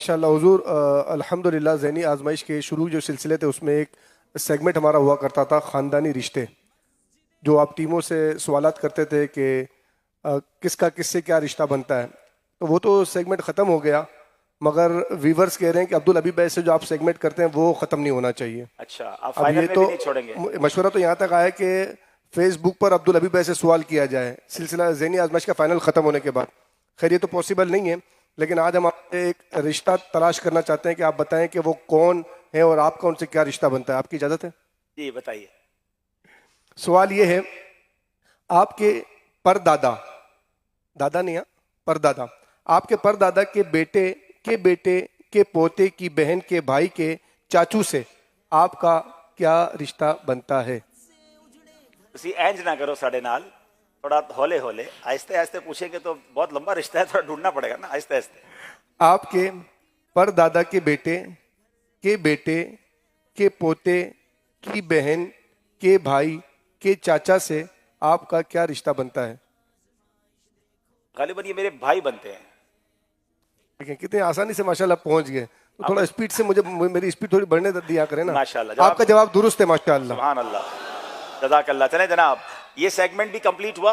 इंशाअल्लाह हुजूर अल्हम्दुलिल्लाह ज़हनी आजमाइश के शुरू जो सिलसिले थे उसमें एक सेगमेंट हमारा हुआ करता था ख़ानदानी रिश्ते, जो आप टीमों से सवालात करते थे कि किसका किससे क्या रिश्ता बनता है। तो वो तो सेगमेंट ख़त्म हो गया, मगर वीवर्स कह रहे हैं कि अब्दुल हबीब भाई से जो आप सेगमेंट करते हैं वो ख़त्म नहीं होना चाहिए। अच्छा, आप अब फाइनल ये में तो भी नहीं छोड़ेंगे? मशवरा तो यहाँ तक आया कि फेसबुक पर अब्दुल हबीब भाई से सवाल किया जाए सिलसिला ज़हनी आजमाइश का फाइनल ख़त्म होने के बाद। खैर ये तो पॉसिबल नहीं है, लेकिन आज हम आपसे एक रिश्ता तलाश करना चाहते हैं कि आप बताएं कि वो कौन है और आपका उनसे क्या रिश्ता बनता है। आपकी इजाज़त है? जी बताइए। सवाल ये है, आपके परदादा, दादा नहीं है, परदादा, आपके परदादा के बेटे के पोते की बहन के भाई के चाचू से आपका क्या रिश्ता बनता है? ਤੁਸੀਂ इंज ना करो साढ़े नाल, थोड़ा हौले हौले आहिस्ते आहिस्ते पूछेंगे तो बहुत लंबा रिश्ता है, थोड़ा ढूंढना पड़ेगा ना आहिस्ते आहिस्ते। आपके परदादा के बेटे के पोते की बहन के भाई के चाचा से आपका क्या रिश्ता बनता है? गालिबन ये मेरे भाई बनते हैं। देखिए कितने आसानी से माशाल्लाह पहुंच गए। तो थोड़ा स्पीड से मेरी स्पीड थोड़ी बढ़ने दिया करें ना। माशाल्लाह, आपका जवाब दुरुस्त है माशाल्लाह। सुभान अल्लाह, जज़ाकल्लाह। चले जनाब, ये सेगमेंट भी कंप्लीट हुआ।